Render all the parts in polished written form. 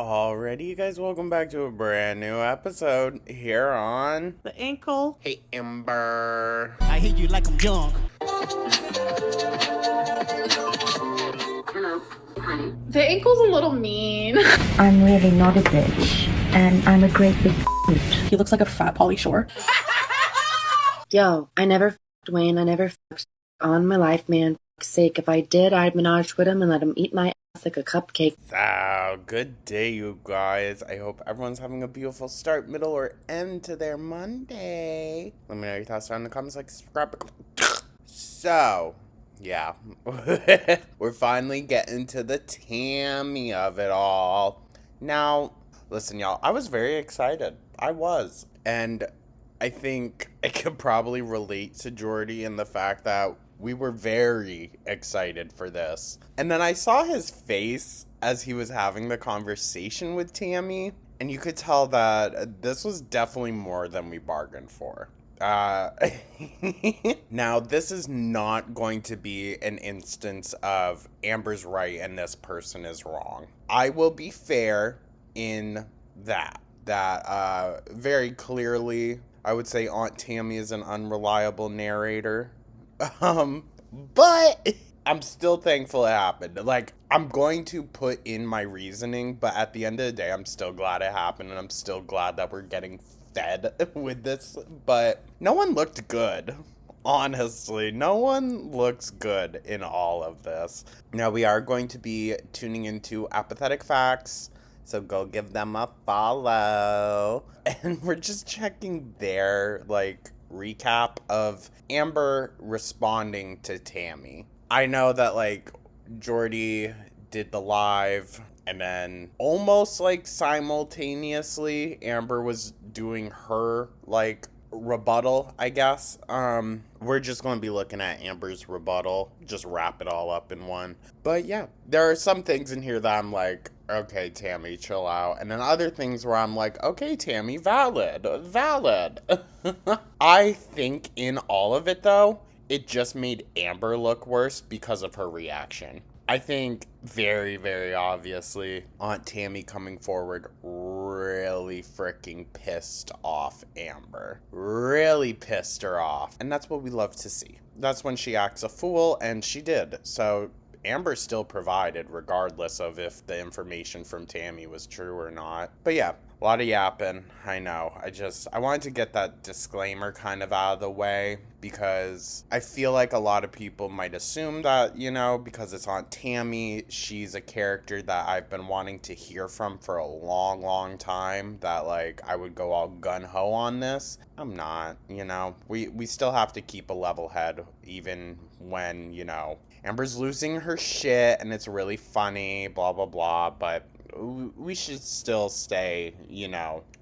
Alrighty, you guys, welcome back to a brand new episode here on The ankle. Hey Ember. I hit you like I'm young. Hello, honey. The ankle's a little mean. I'm really not a bitch, and I'm a great big He looks like a fat Polly Shore. Yo, I never f***ed Wayne. I never f***ed on my life, man. For sake, if I did, I'd menage with him and let him eat my ass like a cupcake. So, good day, you guys. I hope everyone's having a beautiful start, middle, or end to their Monday. Let me know your thoughts down in the comments, like, subscribe. So, yeah. We're finally getting to the Tammy of it all. Now, listen, y'all, I was very excited. I was. And I think I could probably relate to Jordy in the fact that we were very excited for this. And then I saw his face as he was having the conversation with Tammy, and you could tell that this was definitely more than we bargained for. Now, this is not going to be an instance of Amber's right and this person is wrong. I will be fair in that very clearly, I would say Aunt Tammy is an unreliable narrator. But I'm still thankful it happened. Like, I'm going to put in my reasoning, but at the end of the day, I'm still glad it happened, and I'm still glad that we're getting fed with this. But no one looked good. Honestly, no one looks good in all of this. Now, we are going to be tuning into Apathetic Facts, so go give them a follow. And we're just checking their, recap of Amber responding to Tammy. I know that, Jordy did the live, and then almost, simultaneously, Amber was doing her, rebuttal, I guess. We're just going to be looking at Amber's rebuttal, just wrap it all up in one. But yeah, there are some things in here that I'm like, okay, Tammy, chill out. And then other things where I'm like, okay, Tammy, valid. I think in all of it, though, it just made Amber look worse because of her reaction. I think very, very obviously Aunt Tammy coming forward really freaking pissed off Amber. Really pissed her off. And that's what we love to see. That's when she acts a fool, and she did. So Amber still provided regardless of if the information from Tammy was true or not. But yeah, a lot of yapping, I know. I wanted to get that disclaimer kind of out of the way because I feel like a lot of people might assume that, because it's Aunt Tammy, she's a character that I've been wanting to hear from for a long, long time, that, I would go all gun-ho on this. I'm not, We still have to keep a level head even when, Amber's losing her shit and it's really funny, blah, blah, blah, but we should still stay,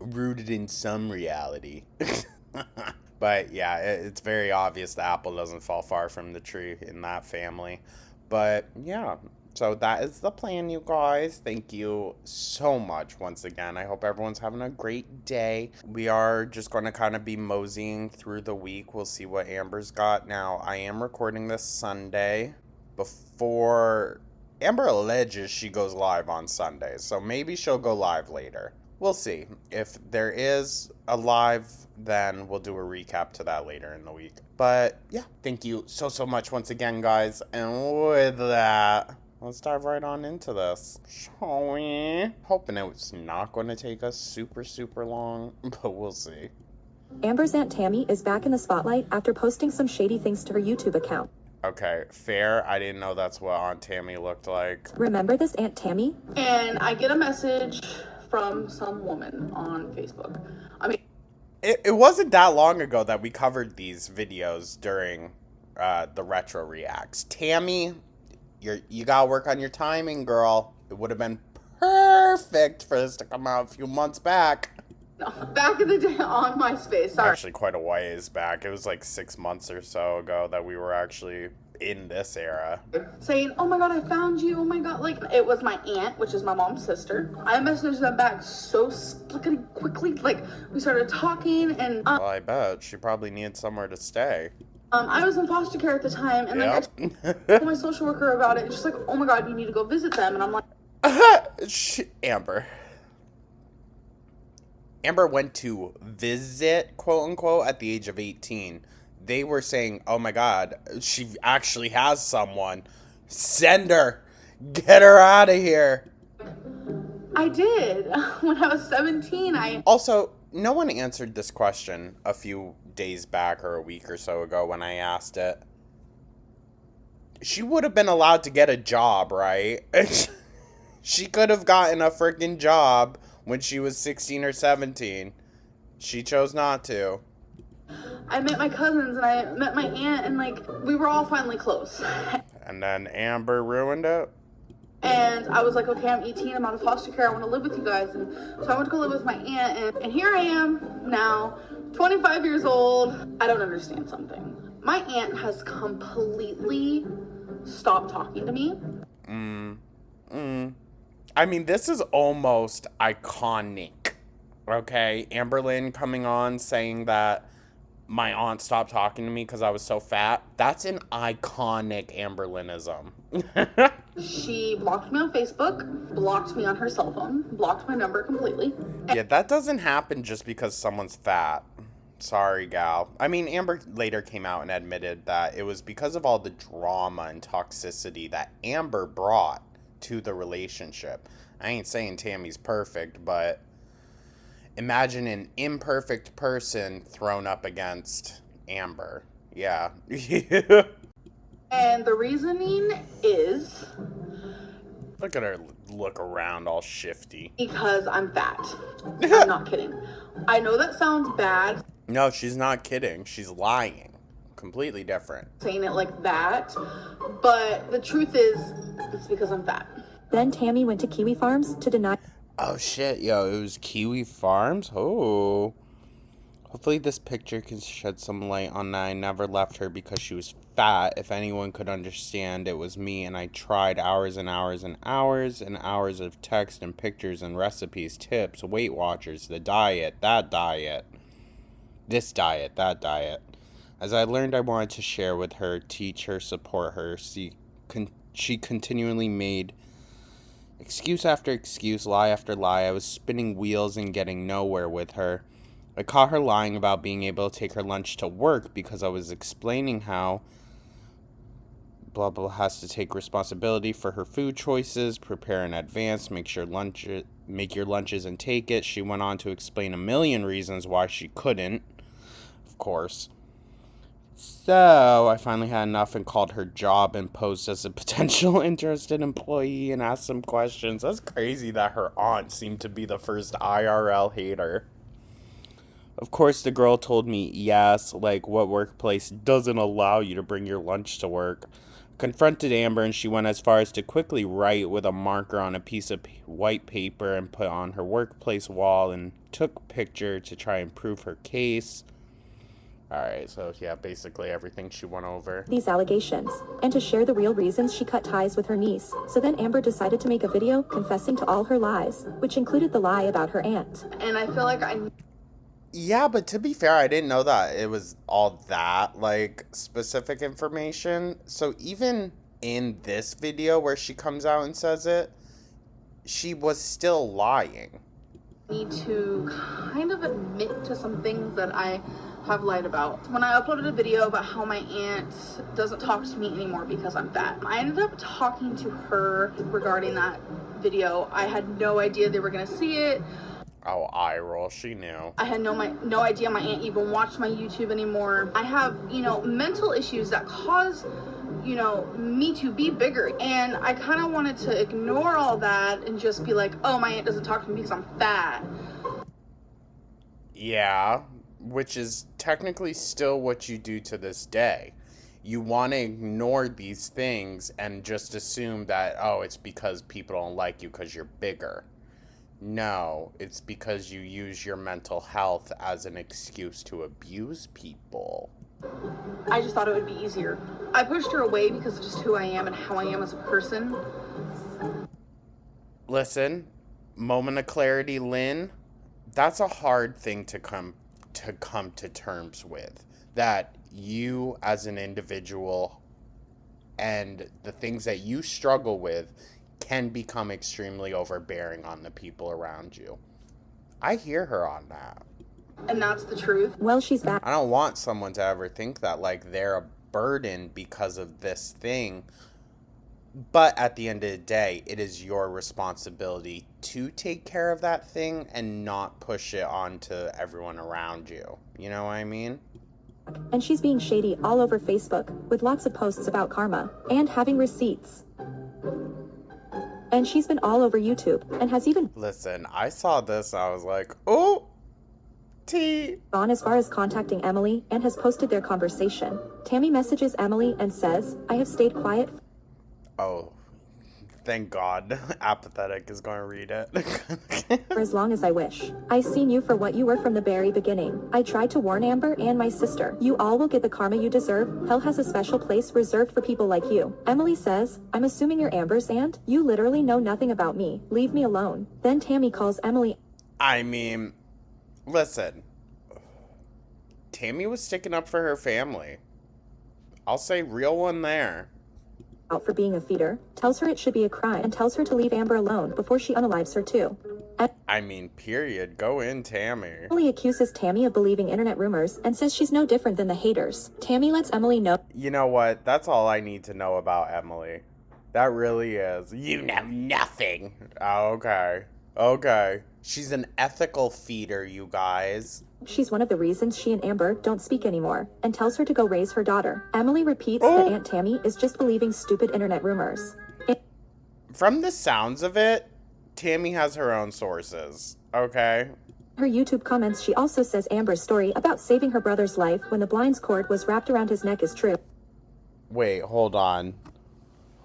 rooted in some reality. But yeah, it's very obvious the apple doesn't fall far from the tree in that family. But yeah, so that is the plan, you guys. Thank you so much once again. I hope everyone's having a great day. We are just going to kind of be moseying through the week. We'll see what Amber's got. Now, I am recording this Sunday before Amber alleges she goes live on Sundays, so maybe she'll go live later. We'll see. If there is a live, then we'll do a recap to that later in the week. But yeah, thank you so much once again, guys. And with that, let's dive right on into this, shall we? Hoping it's not going to take us super long, but we'll see. Amber's Aunt Tammy is back in the spotlight after posting some shady things to her YouTube account. Okay, fair. I didn't know that's what Aunt Tammy looked like. Remember this Aunt Tammy? And I get a message from some woman on Facebook. It wasn't that long ago that we covered these videos during the Retro Reacts. Tammy, you gotta work on your timing, girl. It would have been perfect for this to come out a few months back. No, back in the day on MySpace. Sorry. Actually, quite a ways back. It was 6 months or so ago that we were actually in this era. Saying, oh my god, I found you. Oh my god. It was my aunt, which is my mom's sister. I messaged them back so quickly. We started talking and... well, I bet. She probably needed somewhere to stay. I was in foster care at the time, and yep. I told my social worker about it, and she's like, oh my god, you need to go visit them. And I'm like... Amber, Amber went to visit, quote unquote, at the age of 18. They were saying, oh my God, she actually has someone. Send her. Get her out of here. I did. When I was 17, Also, no one answered this question a few days back or a week or so ago when I asked it. She would have been allowed to get a job, right? She could have gotten a freaking job when she was 16 or 17. She chose not to. I met my cousins and I met my aunt, and like we were all finally close. And then Amber ruined it. And I was like, okay, I'm 18, I'm out of foster care, I want to live with you guys. And so I went to go live with my aunt, and here I am now, 25 years old. I don't understand something. My aunt has completely stopped talking to me. I mean, this is almost iconic. Okay? Amberlynn coming on saying that my aunt stopped talking to me because I was so fat. That's an iconic Amberlynnism. She blocked me on Facebook, blocked me on her cell phone, blocked my number completely. Yeah, that doesn't happen just because someone's fat. Sorry, gal. I mean, Amber later came out and admitted that it was because of all the drama and toxicity that Amber brought to the relationship. I ain't saying Tammy's perfect, but imagine an imperfect person thrown up against Amber. Yeah. And the reasoning is Look at her look around all shifty. because I'm fat. I'm not kidding. I know that sounds bad No, she's not kidding. She's lying. Completely different. saying it like that, but the truth is, it's because I'm fat. Then Tammy went to Kiwi Farms to deny Oh shit, yo, it was Kiwi Farms? Oh. Hopefully this picture can shed some light on that. I never left her because she was fat. If anyone could understand, it was me, and I tried hours and hours and hours and hours of text and pictures and recipes, tips, Weight Watchers, the diet, that diet, this diet, that diet. As I learned, I wanted to share with her, teach her, support her. She continually made excuse after excuse, lie after lie. I was spinning wheels and getting nowhere with her. I caught her lying about being able to take her lunch to work because I was explaining how blah blah has to take responsibility for her food choices, prepare in advance, make your lunches and take it. She went on to explain a million reasons why she couldn't, of course. So I finally had enough and called her job and posed as a potential interested employee and asked some questions. That's crazy that her aunt seemed to be the first IRL hater. Of course, the girl told me, yes, like what workplace doesn't allow you to bring your lunch to work. Confronted Amber, and she went as far as to quickly write with a marker on a piece of white paper and put on her workplace wall and took picture to try and prove her case. Alright, so yeah, basically everything she went over. these allegations and to share the real reasons she cut ties with her niece. So then Amber decided to make a video confessing to all her lies, which included the lie about her aunt. And I feel like Yeah, but to be fair, I didn't know that it was all that, like, specific information. So even in this video where she comes out and says it, she was still lying. need to kind of admit to some things that I have lied about. When I uploaded a video about how my aunt doesn't talk to me anymore because I'm fat, I ended up talking to her regarding that video. I had no idea they were gonna see it. Oh, eye roll, she knew. I had no idea my aunt even watched my YouTube anymore. I have, mental issues that cause, me to be bigger. And I kind of wanted to ignore all that and just be like, oh, my aunt doesn't talk to me because I'm fat. Yeah, which is technically still what you do to this day. You want to ignore these things and just assume that, oh, it's because people don't like you because you're bigger. No, it's because you use your mental health as an excuse to abuse people. I just thought it would be easier. I pushed her away because of just who I am and how I am as a person. Listen, moment of clarity, Lynn. That's a hard thing to come to terms with. That you as an individual and the things that you struggle with can become extremely overbearing on the people around you. I hear her on that. And that's the truth. Well, she's back. I don't want someone to ever think that, like, they're a burden because of this thing. But at the end of the day, it is your responsibility to take care of that thing and not push it onto everyone around you. You know what I mean? And she's being shady all over Facebook, with lots of posts about karma, and having receipts. And she's been all over YouTube, and has even Listen, I saw this, I was like, oh, T. gone as far as contacting Emily, and has posted their conversation. Tammy messages Emily and says, I have stayed quiet Oh, thank God. Apathetic is going to read it. for as long as I wish. I seen you for what you were from the very beginning. I tried to warn Amber and my sister. You all will get the karma you deserve. Hell has a special place reserved for people like you. Emily says, I'm assuming you're Amber's aunt? You literally know nothing about me. Leave me alone. Then Tammy calls Emily I mean, listen. Tammy was sticking up for her family. I'll say real one there. out for being a feeder, tells her it should be a crime, and tells her to leave Amber alone before she unalives her too. I mean, period. Go in, Tammy. Emily accuses Tammy of believing internet rumors and says she's no different than the haters. Tammy lets Emily know You know what? That's all I need to know about Emily. That really is. You know nothing. Oh, okay. Okay. She's an ethical feeder, you guys. she's one of the reasons she and Amber don't speak anymore, and tells her to go raise her daughter. Emily repeats that Aunt Tammy is just believing stupid internet rumors. From the sounds of it, Tammy has her own sources. Okay? Her YouTube comments, she also says Amber's story about saving her brother's life when the blinds cord was wrapped around his neck is true. Wait, hold on.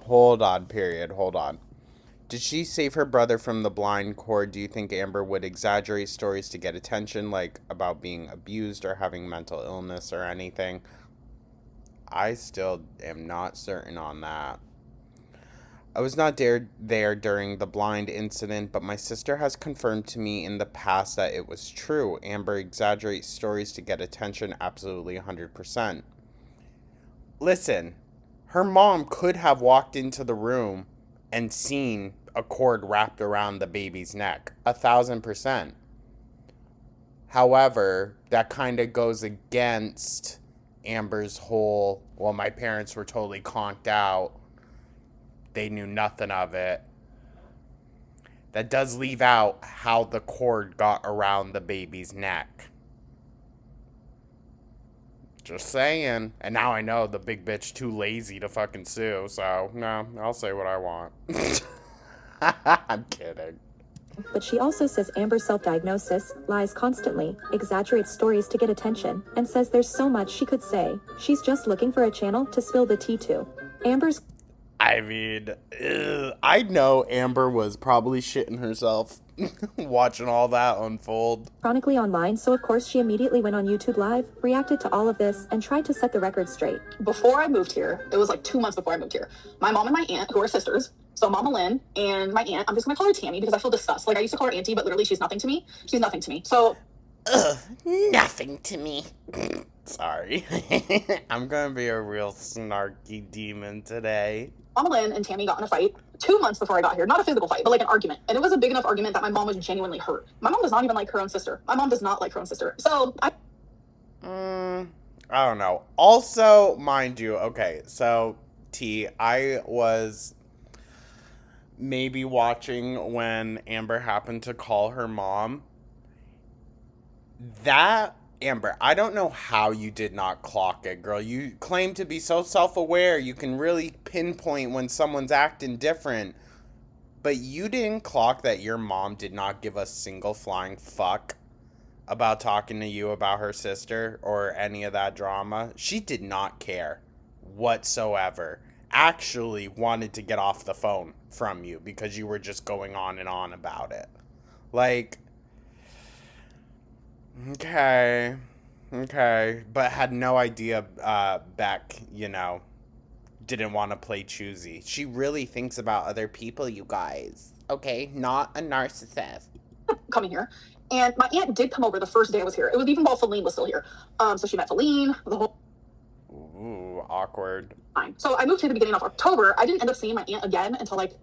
Hold on, period. Hold on. Did she save her brother from the blind cord? Do you think Amber would exaggerate stories to get attention, like about being abused or having mental illness or anything? I still am not certain on that. I was not there during the blind incident, but my sister has confirmed to me in the past that it was true. Amber exaggerates stories to get attention, absolutely 100%. Listen, her mom could have walked into the room and seen a cord wrapped around the baby's neck, 1,000%. However, that kind of goes against Amber's whole, well, my parents were totally conked out. They knew nothing of it. That does leave out how the cord got around the baby's neck. Just saying. And now I know the big bitch too lazy to fucking sue, so no, I'll say what I want. I'm kidding. But she also says Amber's self-diagnosis, lies constantly, exaggerates stories to get attention, and says there's so much she could say. She's just looking for a channel to spill the tea to. Amber's I mean, I know Amber was probably shitting herself watching all that unfold. chronically online, so of course she immediately went on YouTube Live, reacted to all of this, and tried to set the record straight. Before I moved here, it was like 2 months before I moved here, my mom and my aunt, who are sisters, so Mama Lynn and my aunt, I'm just gonna call her Tammy because I feel disgust. Like, I used to call her Auntie, but literally she's nothing to me. She's nothing to me. So, Nothing to me. Sorry. I'm gonna be a real snarky demon today. Mama Lynn and Tammy got in a fight 2 months before I got here. Not a physical fight, but like an argument. And it was a big enough argument that my mom was genuinely hurt. My mom does not even like her own sister. My mom does not like her own sister. So, I don't know. Also, mind you, okay, so T, I was maybe watching when Amber happened to call her mom. That, Amber, I don't know how you did not clock it, girl. You claim to be so self-aware. You can really pinpoint when someone's acting different. But you didn't clock that your mom did not give a single flying fuck about talking to you about her sister or any of that drama. She did not care whatsoever. Actually wanted to get off the phone from you because you were just going on and on about it. Like, okay, but had no idea Beck, didn't want to play choosy. She really thinks about other people, you guys. Okay, not a narcissist. coming here. And my aunt did come over the first day I was here. It was even while Feline was still here. So she met Feline, the whole Ooh, awkward. time. So I moved here the beginning of October. I didn't end up seeing my aunt again until like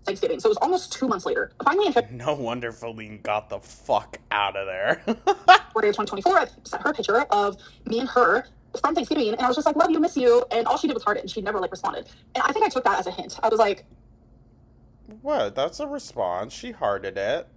Thanksgiving. So it was almost 2 months later. Finally, in February No wonder Feline got the fuck out of there. of 2024, I sent her a picture of me and her from Thanksgiving, and I was just like, love you, miss you, and all she did was heart it, and she never, like, responded. And I think I took that as a hint. I was like, What? That's a response. She hearted it.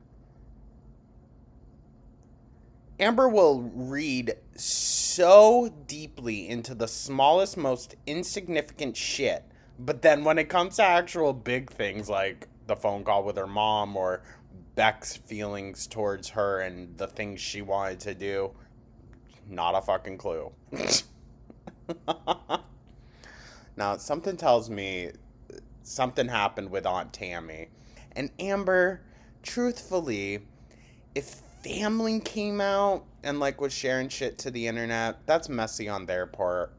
Amber will read so deeply into the smallest, most insignificant shit. But then when it comes to actual big things like the phone call with her mom or Beck's feelings towards her and the things she wanted to do, not a fucking clue. Now, something tells me something happened with Aunt Tammy. And Amber, truthfully, if family came out and like was sharing shit to the internet, that's messy on their part.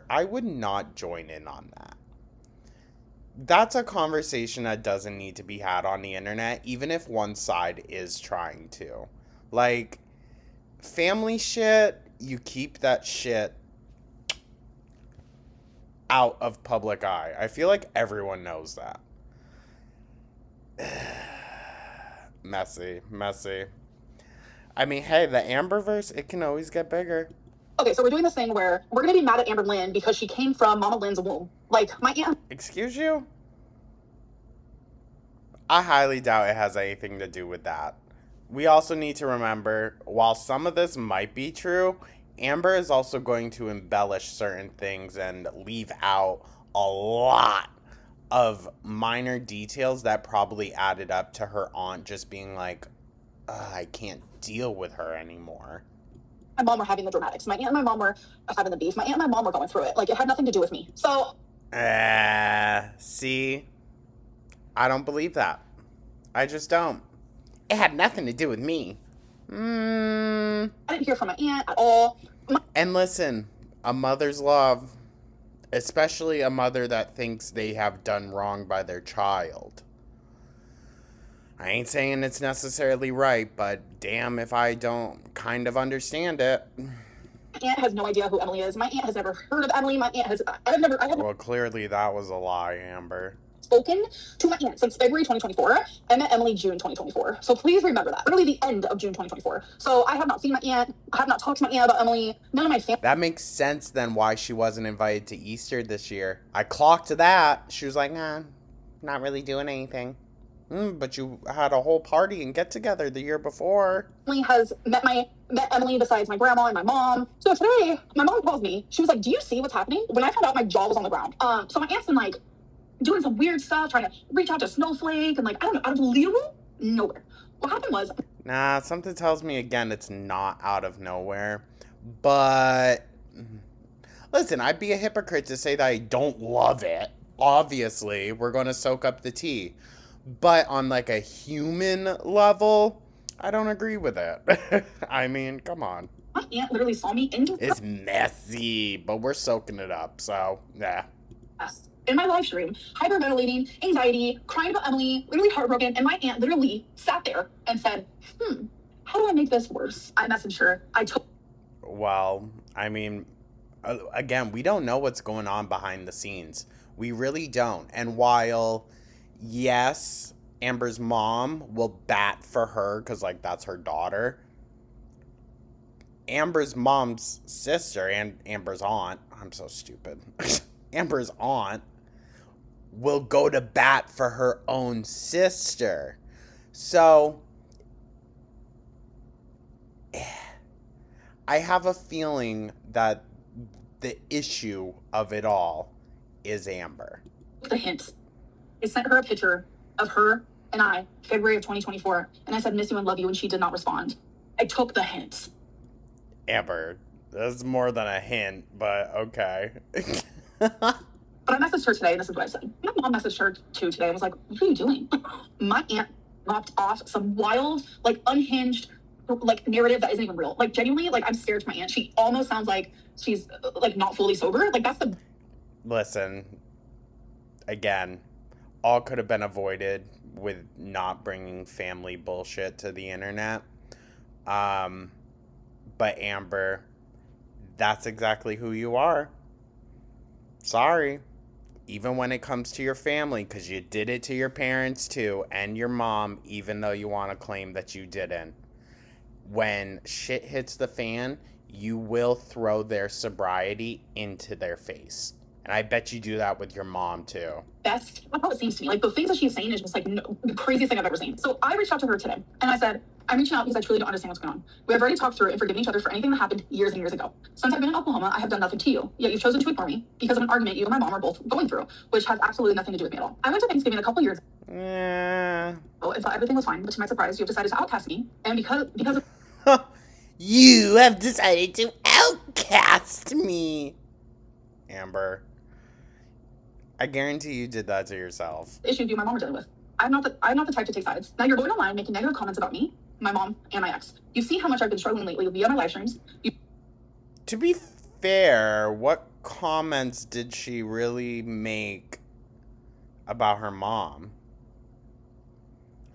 I would not join in on that. That's a conversation that doesn't need to be had on the internet, even if one side is trying to. Like, family shit, you keep that shit out of public eye. I feel like everyone knows that. Messy. I mean, hey, the Amberverse, it can always get bigger. okay, so we're doing this thing where we're gonna be mad at Amber Lynn because she came from Mama Lynn's womb. Like, my aunt. Excuse you? I highly doubt it has anything to do with that. We also need to remember, while some of this might be true, Amber is also going to embellish certain things and leave out a lot of minor details that probably added up to her aunt just being like, I can't deal with her anymore. My mom were having the dramatics. My aunt and my mom were having the beef. My aunt and my mom were going through it. Like, it had nothing to do with me. So, See? I don't believe that. I just don't. It had nothing to do with me. I didn't hear from my aunt at all. And listen, a mother's love, especially a mother that thinks they have done wrong by their child. I ain't saying it's necessarily right, but damn if I don't kind of understand it. My aunt has no idea who Emily is. My aunt has never heard of Emily. My aunt has, Well, clearly that was a lie, Amber. spoken to my aunt since February 2024. I met Emily June 2024. So please remember that. Literally the end of June 2024. So I have not seen my aunt. I have not talked to my aunt about Emily. None of my family. That makes sense then why she wasn't invited to Easter this year. I clocked that. She was like, nah, not really doing anything. But you had a whole party and get together the year before. Has met Emily besides my grandma and my mom. So today, my mom calls me. She was like, do you see what's happening? When I found out, my jaw was on the ground. So my aunt's been like doing some weird stuff, trying to reach out to Snowflake and like, I don't know, out of literal nowhere. What happened was... Nah, something tells me again it's not out of nowhere. But listen, I'd be a hypocrite to say that I don't love it. Obviously, we're going to soak up the tea. But on like a human level, I don't agree with it. I mean, come on. My aunt literally saw me It's messy, but we're soaking it up, so yeah. in my live stream, hyperventilating, anxiety, crying about Emily, literally heartbroken, and my aunt literally sat there and said, how do I make this worse? I messaged her. Well, I mean, again, we don't know what's going on behind the scenes. We really don't. And while... yes, Amber's mom will bat for her because, like, that's her daughter. Amber's mom's sister and Amber's aunt, I'm so stupid. Amber's aunt will go to bat for her own sister. So, I have a feeling that the issue of it all is Amber. The hint. I sent her a picture of her and I, February of 2024, and I said, miss you and love you, and she did not respond. I took the hint. Amber, that's more than a hint, but okay. But I messaged her today, and this is what I said. My mom messaged her too today and was like, what are you doing? My aunt popped off some wild, like, unhinged, like, narrative that isn't even real. Like, genuinely, like, I'm scared to my aunt. She almost sounds like she's, like, not fully sober. Like, that's the... Listen, again, all could have been avoided with not bringing family bullshit to the internet. But Amber, that's exactly who you are. Sorry. even when it comes to your family, because you did it to your parents too, and your mom, even though you want to claim that you didn't. When shit hits the fan, you will throw their sobriety into their face. And I bet you do that with your mom too. Best. That's how it seems to me. Like, the things that she's saying is just like the craziest thing I've ever seen. So I reached out to her today and I said, I'm reaching out because I truly don't understand what's going on. We have already talked through it and forgiven each other for anything that happened years and years ago. Since I've been in Oklahoma, I have done nothing to you. Yet you've chosen to ignore me because of an argument you and my mom are both going through, which has absolutely nothing to do with me at all. I went to Thanksgiving a couple years ago and thought everything was fine, but to my surprise, you have decided to outcast me. And because of You have decided to outcast me. Amber, I guarantee you did that to yourself. issues you and my mom are dealing with. I'm not the type to take sides. Now you're going online making negative comments about me, my mom, and my ex. You see how much I've been struggling lately via my live streams. To be fair, what comments did she really make about her mom?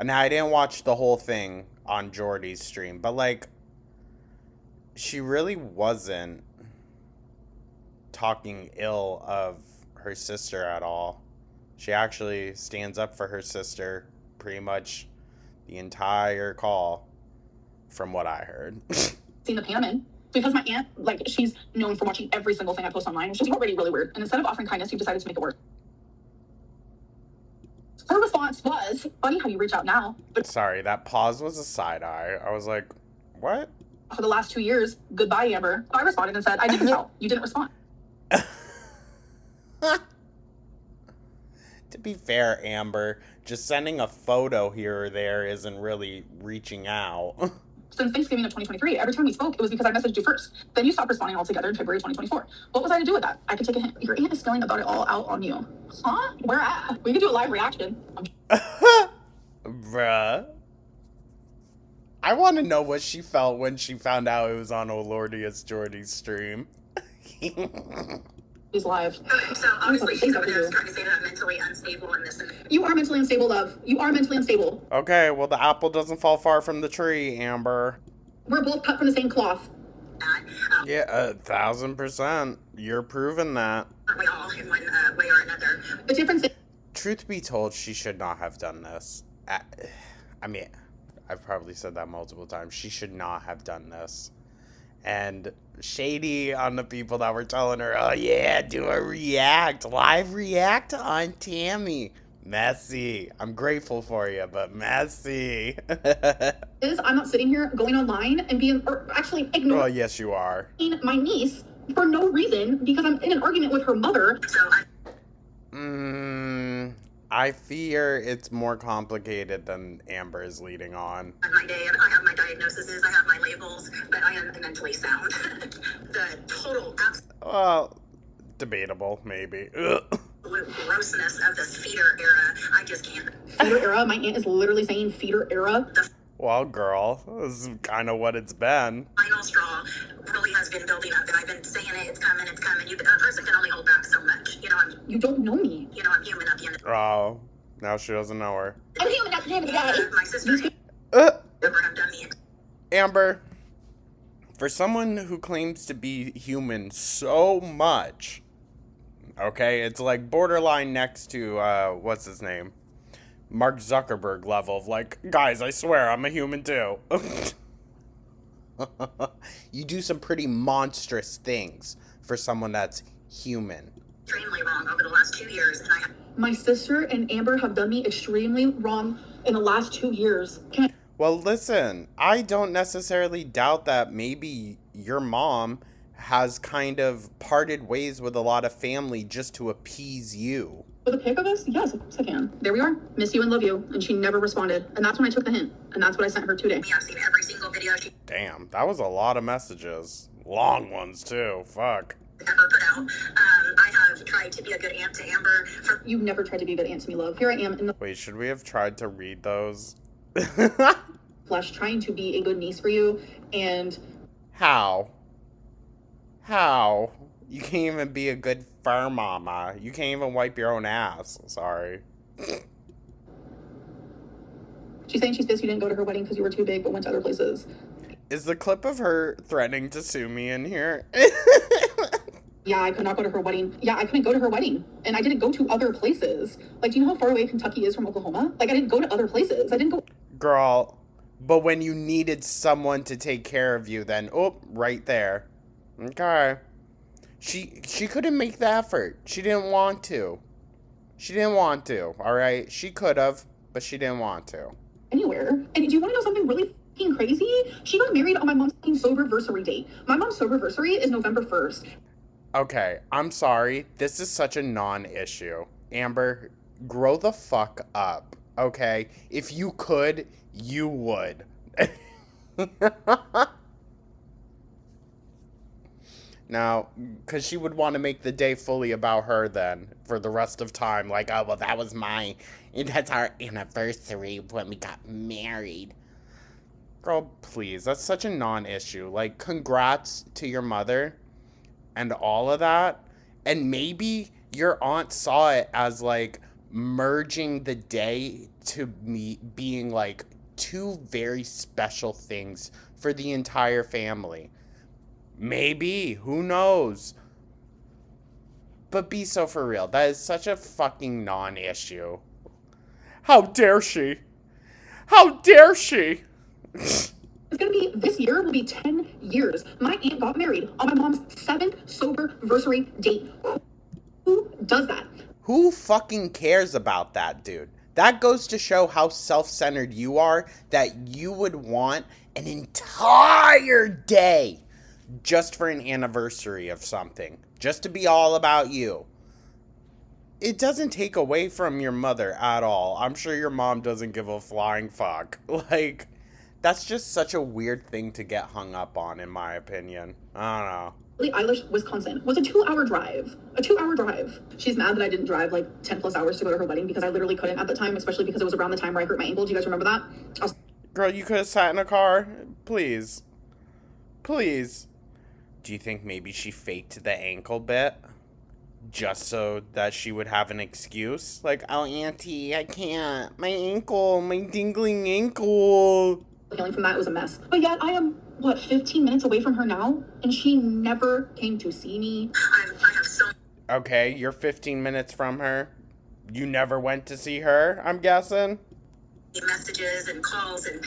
Now, I didn't watch the whole thing on Jordy's stream, but like, she really wasn't talking ill of her sister at all. She actually stands up for her sister pretty much the entire call, from what I heard. Seen the Pam in because my aunt, like, she's known for watching every single thing I post online, which is already really weird. And instead of offering kindness, you decided to make it worse. Her response was, funny how you reach out now, but Sorry, that pause was a side eye. I was like, what? for the last 2 years, goodbye, Amber. I responded and said, I didn't know. You didn't respond. To be fair, Amber, just sending a photo here or there isn't really reaching out. Since Thanksgiving of 2023, every time we spoke, it was because I messaged you first. Then you stopped responding altogether in February 2024. What was I to do with that? I could take a hint. Your aunt is spilling about it all out on you. Huh? Where at? We could do a live reaction. Bruh. I want to know what she felt when she found out it was on Olordius Jordy's stream. He's live. Okay, so obviously she's over there trying to say that I'm mentally unstable in this. You are mentally unstable, love. You are mentally unstable. Okay, well, the apple doesn't fall far from the tree, Amber. We're both cut from the same cloth. Yeah, 1,000%. You're proving that. We all, in one way or another. The difference is, Truth be told, she should not have done this. I mean, I've probably said that multiple times. She should not have done this. And shady on the people that were telling her, oh yeah, do a live react on Tammy. Messy. I'm grateful for you, but messy. I'm not sitting here going online and actually Well, ignoring yes, you are. my niece for no reason because I'm in an argument with her mother. So I fear it's more complicated than Amber is leading on. on my day, I have my diagnoses, I have my labels, but I am mentally sound. The total Well, debatable, maybe. Ugh. absolute grossness of this feeder era, I just can't. Feeder era? My aunt is literally saying feeder era. The Well, girl, this is kind of what it's been. final straw really has been building up, and I've been saying it, it's coming, it's coming. A person can only hold back so much. You don't know me. I'm human at the end of Oh, now she doesn't know her. I'm human at the end of the day. my sister Uh, never have done me. Amber, for someone who claims to be human so much, okay, it's like borderline next to, what's his name? Mark Zuckerberg level of like, guys, I swear I'm a human too. You do some pretty monstrous things for someone that's human. Extremely wrong over the last 2 years, and I have My sister and Amber have done me extremely wrong in the last 2 years. Well, listen, I don't necessarily doubt that maybe your mom has kind of parted ways with a lot of family just to appease you. For the pick of us? Yes, of course I can. There we are. Miss you and love you. And she never responded. And that's when I took the hint. And that's what I sent her today. I've seen every single video she Damn, that was a lot of messages. Long ones, too. Fuck. ever put out. I have tried to be a good aunt to Amber for You never tried to be a good aunt to me, love. Here I am in the Wait, should we have tried to read those? flesh trying to be a good niece for you. And How? How? You can't even be a good fur mama. You can't even wipe your own ass. Sorry. she's saying she's pissed you didn't go to her wedding because you were too big but went to other places. Is the clip of her threatening to sue me in here? Yeah, I could not go to her wedding. Yeah, I couldn't go to her wedding. And I didn't go to other places. Like, do you know how far away Kentucky is from Oklahoma? Like, I didn't go to other places. I didn't go. Girl, but when you needed someone to take care of you, then, oh, right there. Okay. She couldn't make the effort. She didn't want to. She didn't want to, all right? She could have, but she didn't want to. Anywhere. And do you want to know something really fucking crazy? She got married on my mom's soberversary date. My mom's soberversary is November 1st. Okay, I'm sorry. This is such a non-issue. Amber, grow the fuck up, okay? If you could, you would. Now, because she would want to make the day fully about her then, for the rest of time. Like, oh, well, that's our anniversary when we got married. Girl, please, that's such a non-issue. Like, congrats to your mother and all of that. And maybe your aunt saw it as, like, merging the day to me being, like, two very special things for the entire family. Maybe. Who knows? But be so for real. That is such a fucking non-issue. How dare she? How dare she? It's gonna be, this year will be 10 years. My aunt got married on my mom's 7th soberversary date. Who does that? Who fucking cares about that, dude? That goes to show how self-centered you are, that you would want an entire day just for an anniversary of something. Just to be all about you. It doesn't take away from your mother at all. I'm sure your mom doesn't give a flying fuck. Like, that's just such a weird thing to get hung up on, in my opinion. I don't know. Billie Eilish, Wisconsin was a 2-hour drive. A 2-hour drive. She's mad that I didn't drive like 10 plus hours to go to her wedding because I literally couldn't at the time, especially because it was around the time where I hurt my ankle. Do you guys remember that? Girl, you could have sat in a car. Please. Please. Do you think maybe she faked the ankle bit? Just so that she would have an excuse? Like, oh, auntie, I can't. My ankle, my dingling ankle. Healing from that was a mess. But yet I am, 15 minutes away from her now? And she never came to see me. I have so Okay, you're 15 minutes from her. You never went to see her, I'm guessing? many messages and calls and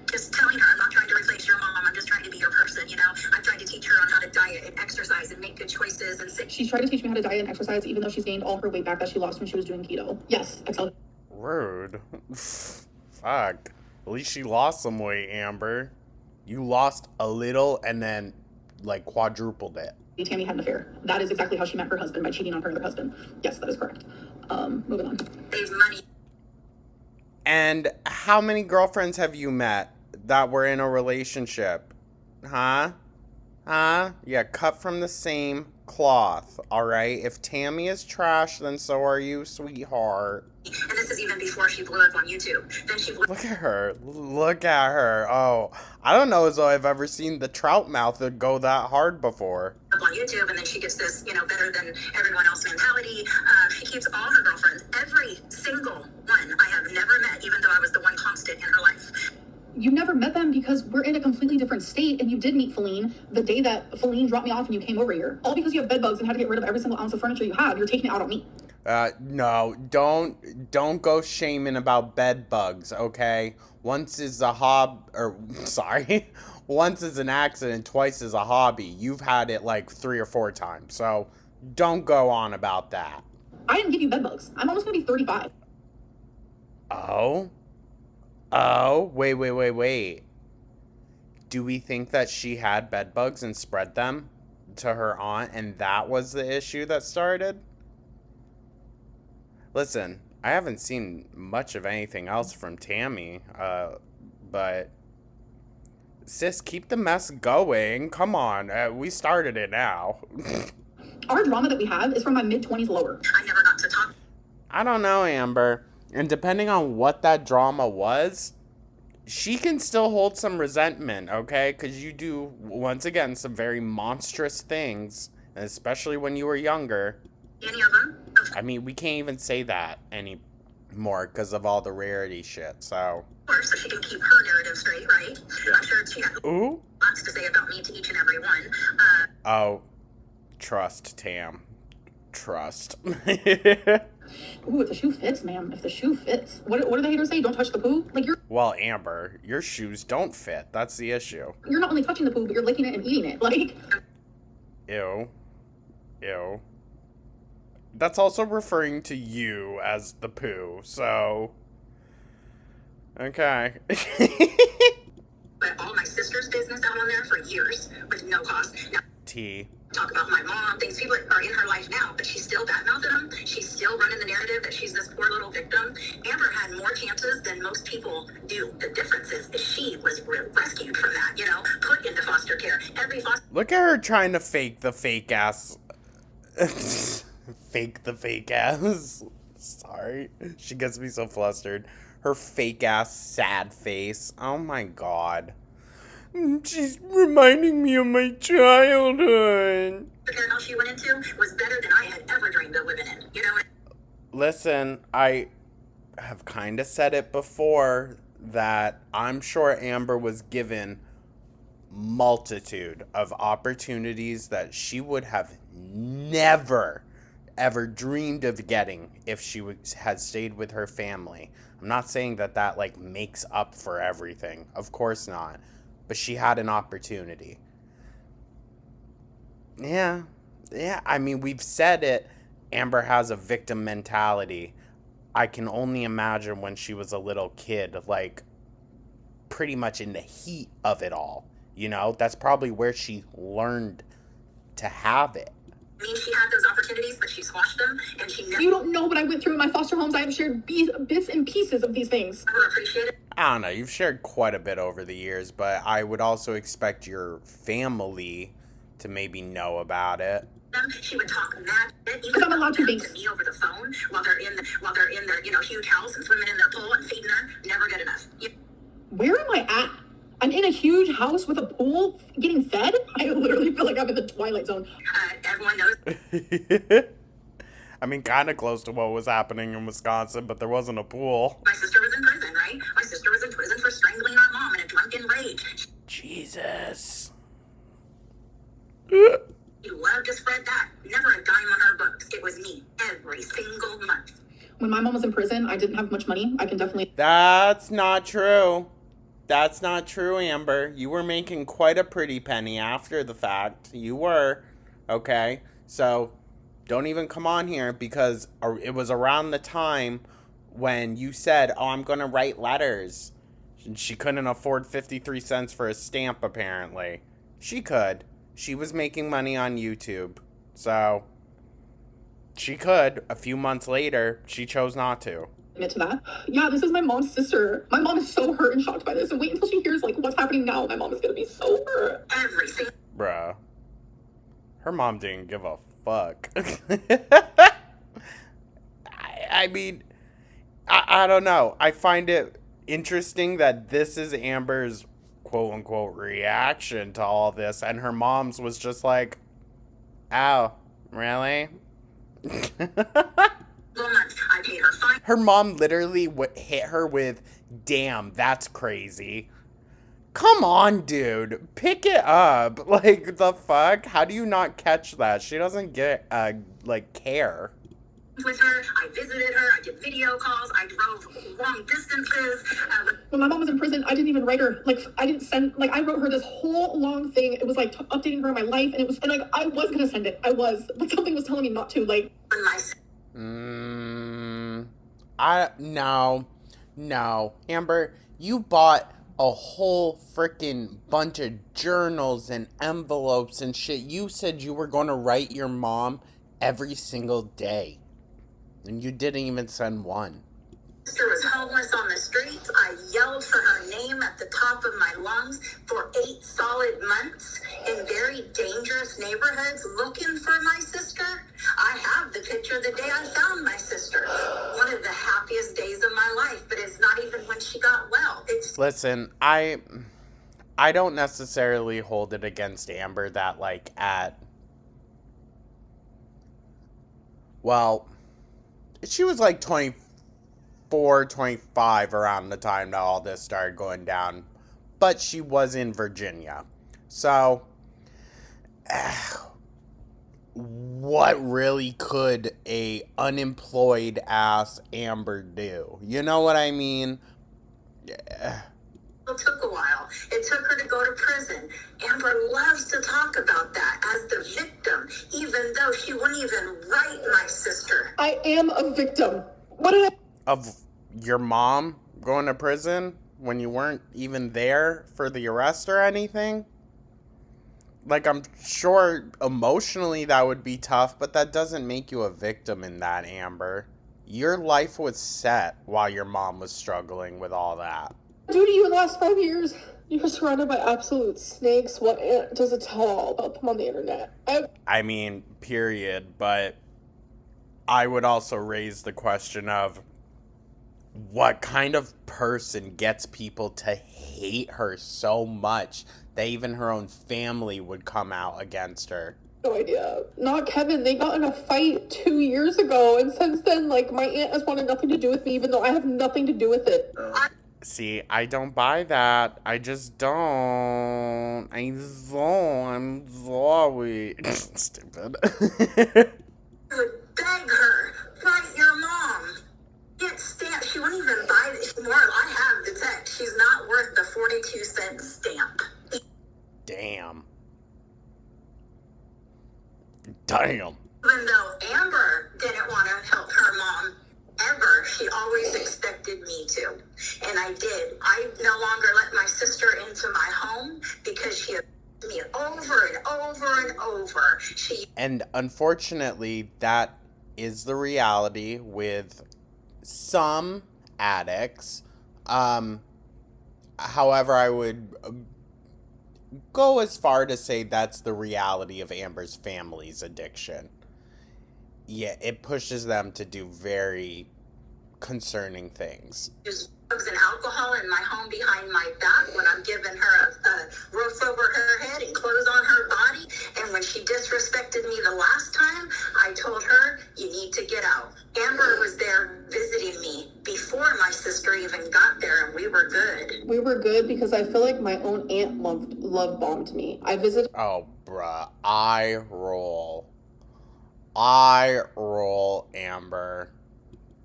just telling her I'm not trying to replace your mom. I'm just trying to be your person, you know? I'm trying to teach her on how to diet and exercise and make good choices and sit. She's tried to teach me how to diet and exercise even though she's gained all her weight back that she lost when she was doing keto. Yes, I tell her. Rude. Fuck. At least she lost some weight, Amber. You lost a little and then, like, quadrupled it. Tammy had an affair. That is exactly how she met her husband, by cheating on her other husband. Yes, that is correct. Moving on. Save money. And how many girlfriends have you met that were in a relationship? Huh? Huh? Yeah, cut from the same cloth, alright? If Tammy is trash, then so are you, sweetheart. And this is even before she blew up on YouTube. Then she blew Look at her. Look at her. Oh, I don't know as though I've ever seen the trout mouth go that hard before. up on YouTube, and then she gets this, you know, better than everyone else mentality. She keeps all her girlfriends, every single one I have never met, even though I was the one constant in her life. You never met them because we're in a completely different state, and you did meet Feline the day that Feline dropped me off and you came over here. All because you have bed bugs and had to get rid of every single ounce of furniture you have. You're taking it out on me. No, don't go shaming about bed bugs, okay? Once is a once is an accident, twice is a hobby. You've had it like 3 or 4 times, so don't go on about that. I didn't give you bed bugs. I'm almost gonna be 35. Oh, wait. Do we think that she had bed bugs and spread them to her aunt, and that was the issue that started? Listen, I haven't seen much of anything else from Tammy, but sis, keep the mess going. Come on, we started it now. Our drama that we have is from my mid-20s lower. I never got to talk. I don't know, Amber. And depending on what that drama was, she can still hold some resentment, okay? Because you do, once again, some very monstrous things, especially when you were younger. Any of them? I mean, we can't even say that anymore because of all the rarity shit, so. Of course, so she can keep her narrative straight, right? I'm sure she had Ooh? lots to say about me to each and every one. Oh. Trust, Tam. Trust. Ooh, if the shoe fits, ma'am. If the shoe fits. What do the haters say? Don't touch the poo? Like, Well, Amber, your shoes don't fit. That's the issue. you're not only touching the poo, but you're licking it and eating it. Like, Ew. Ew. That's also referring to you as the poo, so... Okay. Put all my sister's business out on there for years with no cost. Now, T. talk about my mom, things people are in her life now, but she's still badmouthing them. She's still running the narrative that she's this poor little victim. Amber had more chances than most people do. The difference is she was rescued from that, you know, put into foster care. Every foster... Look at her trying to fake the fake ass. Fake the fake ass. Sorry. She gets me so flustered. Her fake ass sad face. Oh my god. She's reminding me of my childhood. care house she went into was better than I had ever dreamed of living in, you know? Listen, I have kind of said it before that I'm sure Amber was given multitude of opportunities that she would have never ever dreamed of getting if she had stayed with her family. I'm not saying that like makes up for everything. Of course not. But she had an opportunity. Yeah. I mean, we've said it. Amber has a victim mentality. I can only imagine when she was a little kid, like, pretty much in the heat of it all. You know, that's probably where she learned to have it. I mean, she had those opportunities, but she squashed them, and she never... you don't know what I went through in my foster homes. I have shared bits and pieces of these things. appreciated. I don't know, you've shared quite a bit over the years, but I would also expect your family to maybe know about it. She would talk mad shit, Because I'm allowed to be. to me over the phone while they're in their, you know, huge house and swimming in their pool and feeding her. Never good enough. Where am I at? I'm in a huge house with a pool getting fed? I literally feel like I'm in the Twilight Zone. Everyone knows I mean, kind of close to what was happening in Wisconsin, but there wasn't a pool. my sister was in prison, right? My sister was in prison for strangling our mom in a drunken rage. Jesus. She loved to spread that. Never a dime on her books. It was me every single month. When my mom was in prison, I didn't have much money. I can definitely... That's not true. That's not true, Amber. You were making quite a pretty penny after the fact. You were. Okay? So, don't even come on here because it was around the time when you said, oh, I'm going to write letters. She couldn't afford 53 cents for a stamp, apparently. She could. She was making money on YouTube. So, she could. A few months later, she chose not to. admit to that. Yeah, this is my mom's sister. My mom is so hurt and shocked by this. And wait until she hears, like, what's happening now. My mom is going to be so hurt. Every single... Bruh. Her mom didn't give a fuck. I mean, I don't know. I find it interesting that this is Amber's quote-unquote reaction to all this, and her mom's was just like, oh, really? I paid her fine. Her mom literally hit her with, damn, that's crazy. Come on, dude. Pick it up. Like, the fuck? How do you not catch that? She doesn't get, care. With her, I visited her, I did video calls, I drove long distances. When my mom was in prison, I didn't even write her. Like, I didn't send, like, I wrote her this whole long thing. It was, like, updating her on my life. And it was, and, like, I was going to send it. I was. But something was telling me not to, like. No. Amber, you bought a whole freaking bunch of journals and envelopes and shit. You said you were going to write your mom every single day. And you didn't even send one. My sister was homeless on the streets. I yelled for her name at the top of my lungs for 8 solid months in very dangerous neighborhoods looking for my sister. I have the picture the day I found my sister. One of the happiest days of my life, but it's not even when she got well. Listen, I don't necessarily hold it against Amber that, like, she was like 24, 25 around the time that all this started going down. But she was in Virginia. So, what really could a unemployed ass Amber do? You know what I mean? Yeah. It took a while. It took her to go to prison. Amber loves to talk about that as the victim, even though she wouldn't even write my sister. I am a victim. What did I... Of your mom going to prison when you weren't even there for the arrest or anything? Like, I'm sure emotionally that would be tough, but that doesn't make you a victim in that, Amber. Your life was set while your mom was struggling with all that. do to you in the last 5 years? You're surrounded by absolute snakes. What aunt does it tell all about them on the internet? I mean, period, but I would also raise the question of what kind of person gets people to hate her so much that even her own family would come out against her. No idea. Not Kevin. They got in a fight 2 years ago, and since then, like, my aunt has wanted nothing to do with me, even though I have nothing to do with it. See, I don't buy that. I just don't. I'm sorry. Stupid. I would beg her, write your mom. Get stamp. She wouldn't even buy it. More, I have the text. She's not worth the 42-cent stamp. Damn. Damn. Even though Amber didn't want to help her mom ever, she always expected me to. And I did. I no longer let my sister into my home because she abused me over and over and over. And unfortunately, that is the reality with some addicts. However, I would go as far to say that's the reality of Amber's family's addiction. Yeah, it pushes them to do very concerning things. Use drugs and alcohol in my home behind my back when I'm giving her a roof over her head and clothes on her body. And when she disrespected me the last time, I told her, you need to get out. Amber was there visiting me before my sister even got there, and we were good. We were good because I feel like my own aunt love bombed me. I visited Oh, bruh. I roll. I roll, Amber.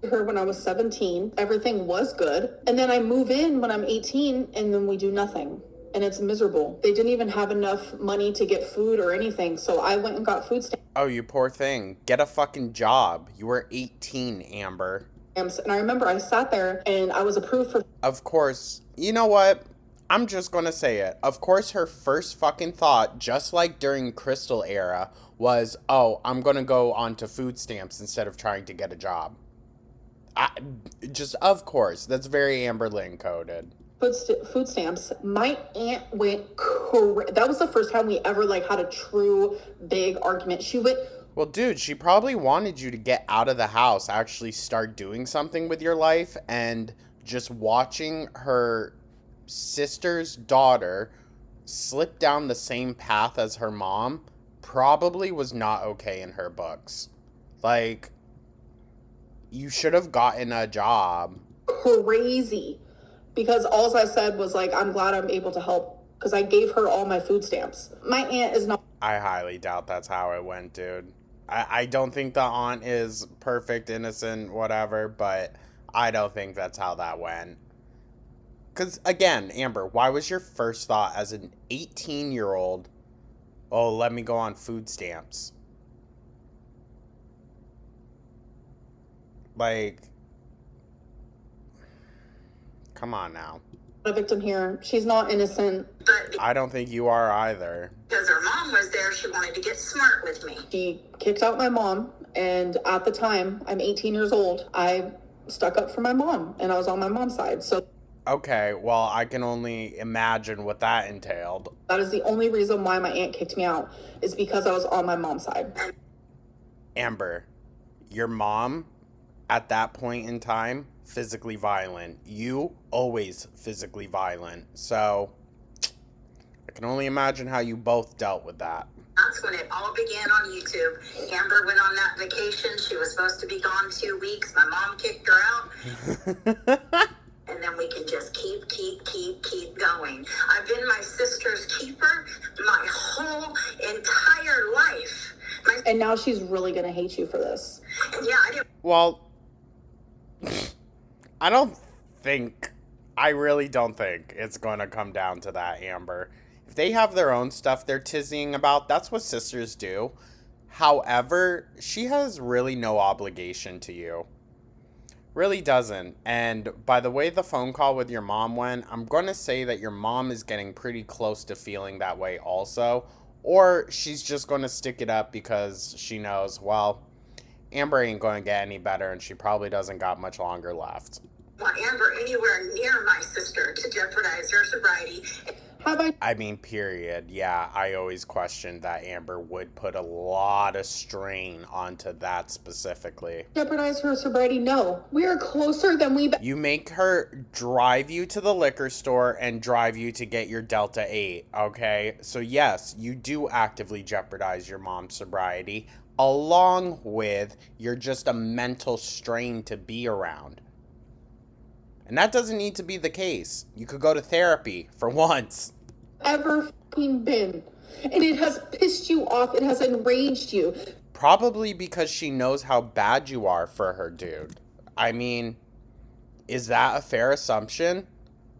her when I was 17. Everything was good. And then I move in when I'm 18, and then we do nothing. And it's miserable. They didn't even have enough money to get food or anything, so I went and got food stamps. Oh, you poor thing. Get a fucking job. You were 18, Amber. And I remember I sat there and I was approved for... Of course, you know what? I'm just gonna say it. Of course, her first fucking thought, just like during Crystal era, was, oh, I'm gonna go onto food stamps instead of trying to get a job. Of course. That's very Amber Lynn coded. Food stamps. My aunt went that was the first time we ever like had a true big argument. She went... Well, dude, she probably wanted you to get out of the house, actually start doing something with your life, and just watching her sister's daughter slip down the same path as her mom probably was not okay in her books. Like, you should have gotten a job. Crazy. Because all I said was like, I'm glad I'm able to help, because I gave her all my food stamps. My aunt is not... I highly doubt that's how it went, dude. I don't think the aunt is perfect, innocent, whatever, but I don't think that's how that went. Because, again, Amber, why was your first thought as an 18-year-old, oh, let me go on food stamps? Like, come on now. A victim here. She's not innocent. But I don't think you are either. because her mom was there, she wanted to get smart with me. She kicked out my mom, and at the time, I'm 18 years old. I stuck up for my mom, and I was on my mom's side. So Okay, well, I can only imagine what that entailed. that is the only reason why my aunt kicked me out, is because I was on my mom's side. Amber, your mom, at that point in time, physically violent. You, always physically violent. So, I can only imagine how you both dealt with that. That's when it all began on YouTube. Amber went on that vacation. She was supposed to be gone 2 weeks. My mom kicked her out. And then we can just keep going. I've been my sister's keeper my whole entire life. My And now she's really gonna hate you for this. And yeah, I didn't. Well, I really don't think it's going to come down to that, Amber. If they have their own stuff they're tizzying about, that's what sisters do. However, she has really no obligation to you. Really doesn't. And by the way the phone call with your mom went, I'm going to say that your mom is getting pretty close to feeling that way also. Or she's just going to stick it up because she knows, well, Amber ain't going to get any better and she probably doesn't got much longer left. Want Amber anywhere near my sister to jeopardize her sobriety. I mean, period. Yeah, I always questioned that Amber would put a lot of strain onto that specifically. Jeopardize her sobriety? No. We are closer than we've. You make her drive you to the liquor store and drive you to get your Delta 8, okay? So yes, you do actively jeopardize your mom's sobriety, along with you're just a mental strain to be around. And that doesn't need to be the case. You could go to therapy for once. Ever fucking been. And it has pissed you off. It has enraged you. Probably because she knows how bad you are for her, dude. I mean, is that a fair assumption?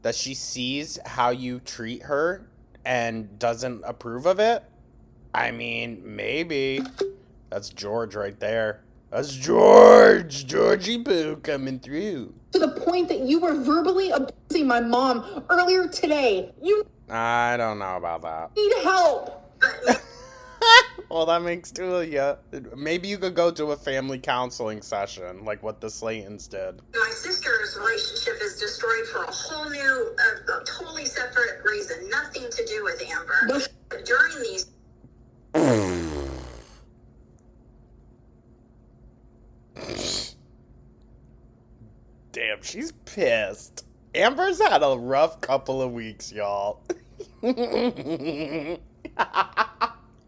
That she sees how you treat her and doesn't approve of it? I mean, maybe. That's George right there. That's George! Georgie Boo coming through. To the point that you were verbally abusing my mom earlier today. You I don't know about that. need help. Well, that makes two of you. Maybe you could go to a family counseling session, like what the Slaytons did. My sister's relationship is destroyed for a whole new, totally separate reason. Nothing to do with Amber. No. During these Damn, she's pissed. Amber's had a rough couple of weeks, y'all.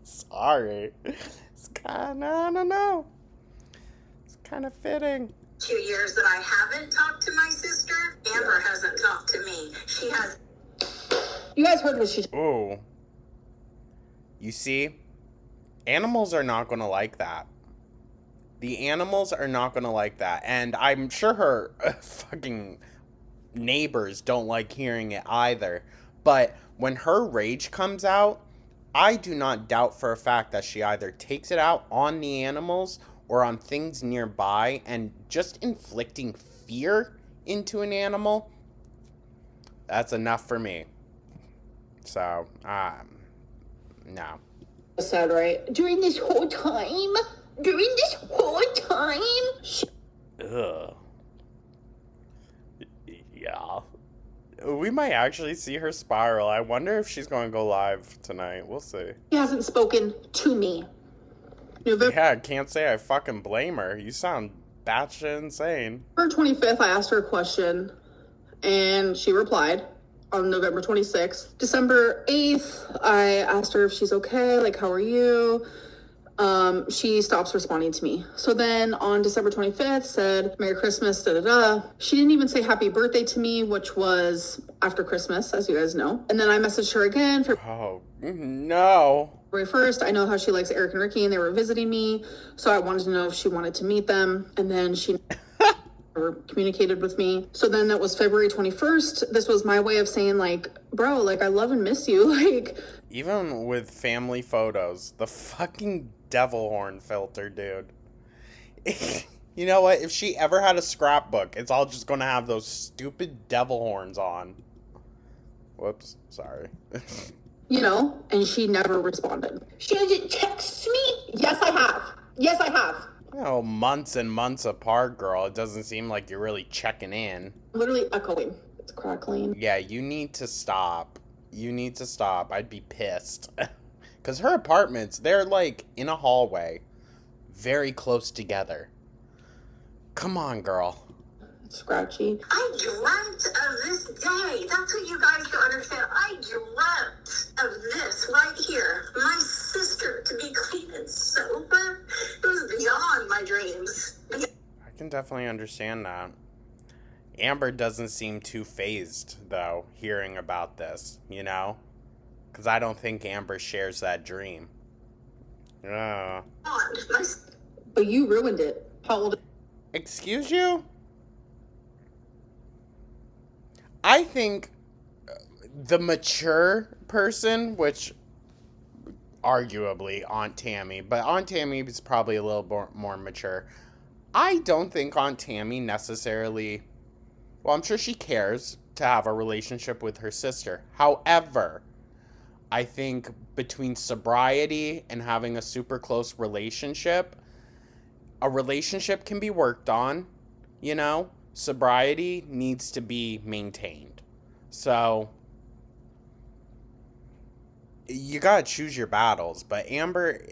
Sorry. It's kind of, I don't know. It's kind of fitting. 2 years that I haven't talked to my sister, Amber hasn't talked to me. She has. You guys heard what she. Ooh. You see, animals are not going to like that. The animals are not going to like that. And I'm sure her fucking neighbors don't like hearing it either. But when her rage comes out, I do not doubt for a fact that she either takes it out on the animals or on things nearby, and just inflicting fear into an animal, that's enough for me. So, no. Said, right? During this whole time? Ugh. Yeah. We might actually see her spiral. I wonder if she's going to go live tonight. We'll see. He hasn't spoken to me. November Yeah, I can't say I fucking blame her. You sound batshit insane. 25th, I asked her a question, and she replied on November 26th. December 8th, I asked her if she's okay, like, how are you? She stops responding to me. So then on December 25th said, Merry Christmas, da-da-da. She didn't even say happy birthday to me, which was after Christmas, as you guys know. And then I messaged her again for Oh, no. February 1st. I know how she likes Eric and Ricky, and they were visiting me. So I wanted to know if she wanted to meet them. And then she never communicated with me. So then that was February 21st. This was my way of saying, like, bro, like, I love and miss you. Like, Even with family photos, the fucking devil horn filter, dude. You know what? If she ever had a scrapbook, it's all just gonna have those stupid devil horns on. Whoops, sorry. you know, and she never responded. She hasn't texted me? Yes, I have. Yes, I have. Oh, months and months apart, girl. It doesn't seem like you're really checking in. Literally echoing. It's crackling. Yeah, you need to stop. You need to stop. I'd be pissed. Because her apartments, they're like in a hallway, very close together. Come on, girl. It's scratchy. I dreamt of this day. That's what you guys don't understand. I dreamt of this right here. My sister to be clean and sober. It was beyond my dreams. I can definitely understand that. Amber doesn't seem too fazed, though, hearing about this, you know? Because I don't think Amber shares that dream. Yeah. But you ruined it. How old? Excuse you? I think the mature person, which arguably Aunt Tammy, but Aunt Tammy is probably a little more mature. I don't think Aunt Tammy necessarily, well, I'm sure she cares to have a relationship with her sister. However, I think between sobriety and having a super close relationship, a relationship can be worked on, you know? Sobriety needs to be maintained. So, you gotta choose your battles, but Amber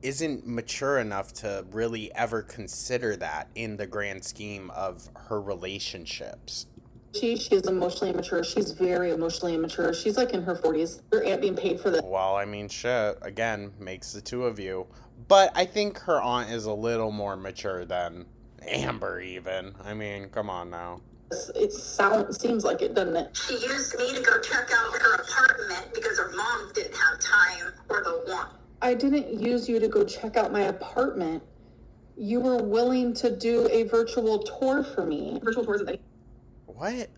isn't mature enough to really ever consider that in the grand scheme of her relationships. She's emotionally immature. She's very emotionally immature. She's like in her 40s. Your aunt being paid for this. Well, I mean, shit, again, makes the two of you. But I think her aunt is a little more mature than Amber, even. I mean, come on now. It seems like it, doesn't it? She used me to go check out her apartment because her mom didn't have time or the want. I didn't use you to go check out my apartment. You were willing to do a virtual tour for me. Virtual tours of any. What?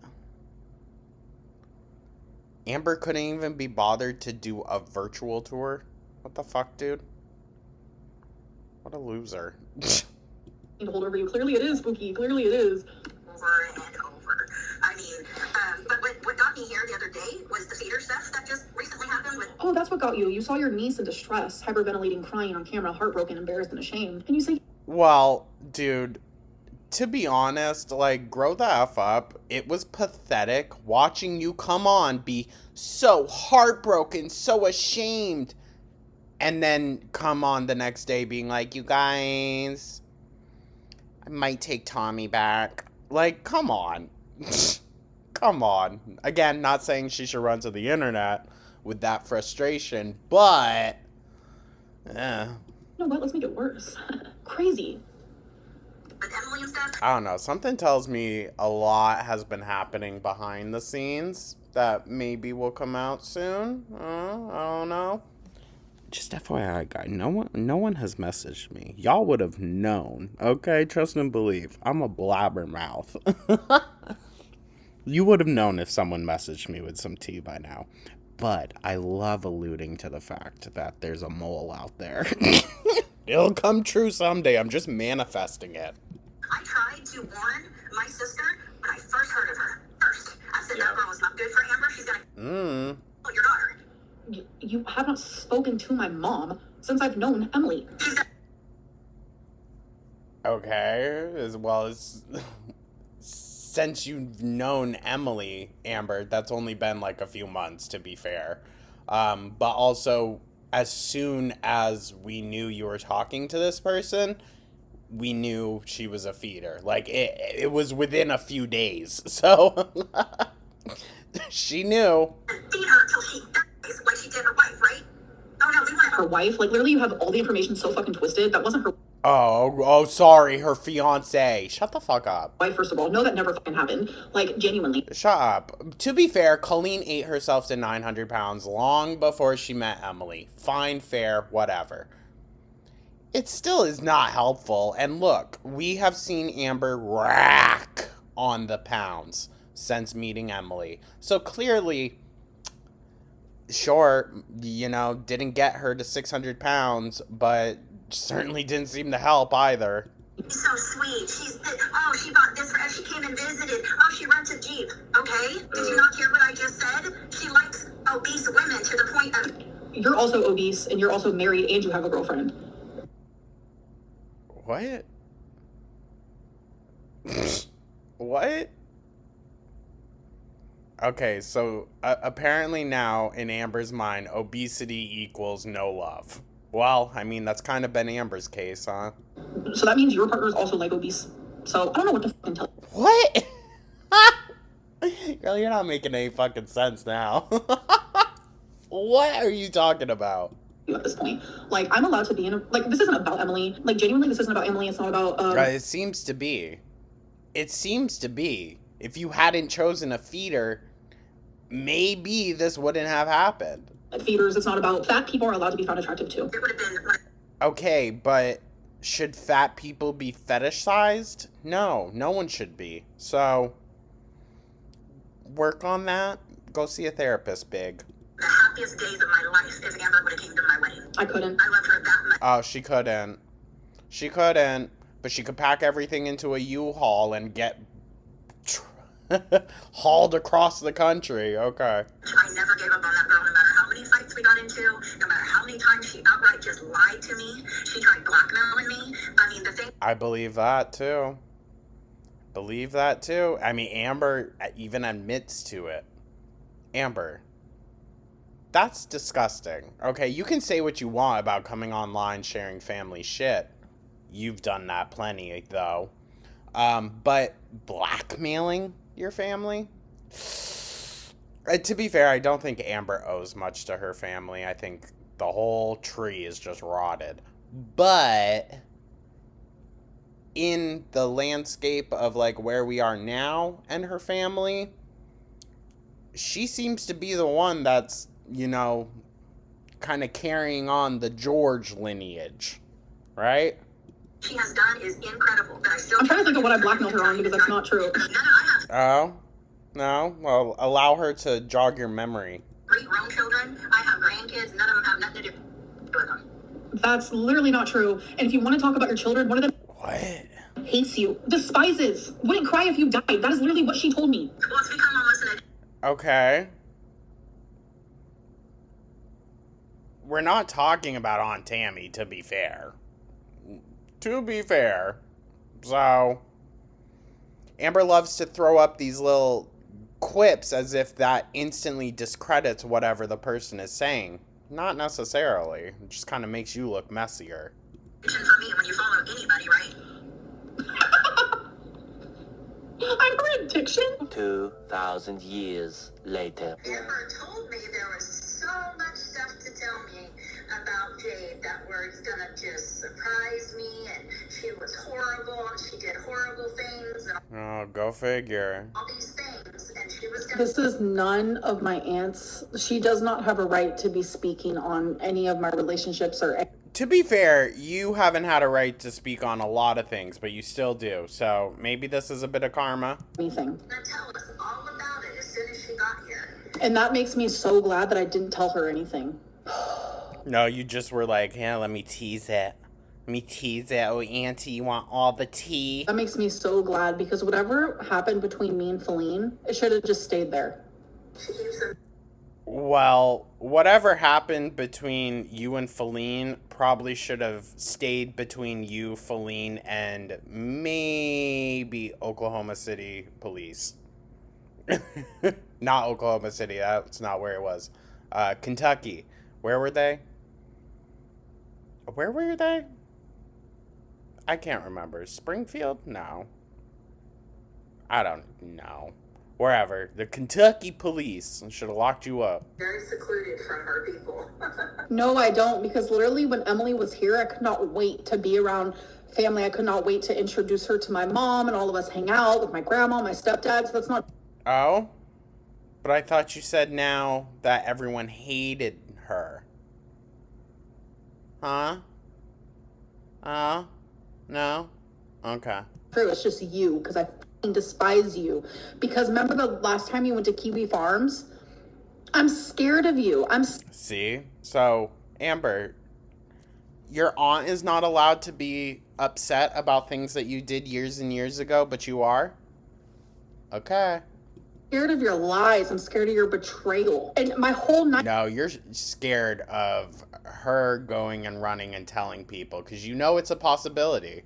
Amber couldn't even be bothered to do a virtual tour? What the fuck, dude? What a loser. Hold over you. Clearly it is, Spooky. Clearly it is. Over and over. I mean, but what got me here the other day was the feeder stuff that just recently happened with. Oh, that's what got you. You saw your niece in distress, hyperventilating, crying on camera, heartbroken, embarrassed, and ashamed. And you say, Well, dude, to be honest, like, grow the F up. It was pathetic watching you come on, be so heartbroken, so ashamed, and then come on the next day being like, you guys, I might take Tommy back. Like, come on. Come on. Again, not saying she should run to the internet with that frustration, but you know what? Let's make it worse. Crazy. With Emily and stuff. I don't know. Something tells me a lot has been happening behind the scenes that maybe will come out soon. I don't know. Just FYI, guy, no one has messaged me. Y'all would have known, okay? Trust and believe. I'm a blabbermouth. You would have known if someone messaged me with some tea by now. But I love alluding to the fact that there's a mole out there. It'll come true someday. I'm just manifesting it. I tried to warn my sister when I first heard of her. First, I said that girl is not good for Amber. She's gonna kill your daughter. You have not spoken to my mom since I've known Emily. Okay, as well as since you've known Emily, Amber, that's only been like a few months, to be fair. But also, as soon as we knew you were talking to this person, we knew she was a feeder. Like, it was within a few days. So, she knew. Feed her till she dies, like she did her wife, right? Oh no, we want Her wife, like literally you have all the information so fucking twisted. That wasn't her Oh, sorry, her fiance. Shut the fuck up. wife, first of all. No, that never fucking happened. Like, genuinely. Shut up. To be fair, Colleen ate herself to 900 pounds long before she met Emily. Fine, fair, whatever. It still is not helpful. And look, we have seen Amber rack on the pounds since meeting Emily. So clearly, sure, you know, didn't get her to 600 pounds, but certainly didn't seem to help either. She's so sweet. She bought this for us. She came and visited. Oh, she rents a Jeep. Okay? Did you not hear what I just said? She likes obese women to the point of... You're also obese and you're also married and you have a girlfriend. What? What? Okay, so apparently now, in Amber's mind, obesity equals no love. Well, I mean, that's kind of been Amber's case, huh? So that means your partner's also like obese. So I don't know what to fucking tell you. What? Girl, you're not making any fucking sense now. What are you talking about? At this point, like, I'm allowed to be in a, like, this isn't about Emily. Like, genuinely, this isn't about Emily. It's not about It seems to be. It seems to be. If you hadn't chosen a feeder, maybe this wouldn't have happened. feeders. It's not about fat people are allowed to be found attractive too. It would have been... Okay, but should fat people be fetishized? No, no one should be. So, work on that. Go see a therapist, Big. The happiest days of my life if Amber would have came to my wedding. I couldn't. I loved her that much. Oh, she couldn't. She couldn't. But she could pack everything into a U-Haul and get hauled across the country. Okay. I never gave up on that girl, no matter how many fights we got into, no matter how many times she outright just lied to me. She tried blackmailing me. I mean, the thing. I believe that, too. Believe that, too. I mean, Amber even admits to it. Amber. That's disgusting. Okay, you can say what you want about coming online sharing family shit. You've done that plenty, though. But blackmailing your family? To be fair, I don't think Amber owes much to her family. I think the whole tree is just rotted. But in the landscape of, like, where we are now and her family, she seems to be the one that's, you know, kind of carrying on the George lineage, right? She has done is incredible, but I still. I'm trying to think of what I blackmailed her on because that's not true. Oh? No? Well, allow her to jog your memory. 3 grown children. I have grandkids. None of them have nothing to do with them. That's literally not true. And if you want to talk about your children, one of them What? hates you, despises, wouldn't cry if you died. That is literally what she told me. Well, it's become almost an. Okay. We're not talking about Aunt Tammy, to be fair. To be fair. So, Amber loves to throw up these little quips as if that instantly discredits whatever the person is saying. Not necessarily. It just kind of makes you look messier. For me, when you follow anybody, right? I'm her addiction. 2,000 years later. Amber told me there was so much stuff to tell me about Jade that was gonna just surprise me, and she was horrible, and she did horrible things, and Oh, go figure. all these things, and she was gonna. This is none of my aunts. She does not have a right to be speaking on any of my relationships or. To be fair, you haven't had a right to speak on a lot of things, but you still do. So maybe this is a bit of karma. Anything. Gonna tell us all about it as soon as she got here. And that makes me so glad that I didn't tell her anything. No, you just were like, yeah, let me tease it. Let me tease it. Oh, Auntie, you want all the tea? That makes me so glad because whatever happened between me and Feline, it should have just stayed there. She keeps them. Well, whatever happened between you and Feline probably should have stayed between you, Feline, and maybe Oklahoma City police. Not Oklahoma City. That's not where it was. Kentucky. Where were they? Where were they? I can't remember. Springfield? No. I don't know. Wherever. The Kentucky police should have locked you up. Very secluded from her people. No, I don't, because literally when Emily was here, I could not wait to be around family. I could not wait to introduce her to my mom and all of us hang out with my grandma, my stepdad. So that's not. Oh? But I thought you said now that everyone hated her. Huh? No? Okay. True. It's just you, because I fucking despise you. Because remember the last time you went to Kiwi Farms? I'm scared of you. See? So, Amber, your aunt is not allowed to be upset about things that you did years and years ago, but you are? Okay. scared of your lies. I'm scared of your betrayal. And my whole night. No, you're scared of her going and running and telling people because you know it's a possibility.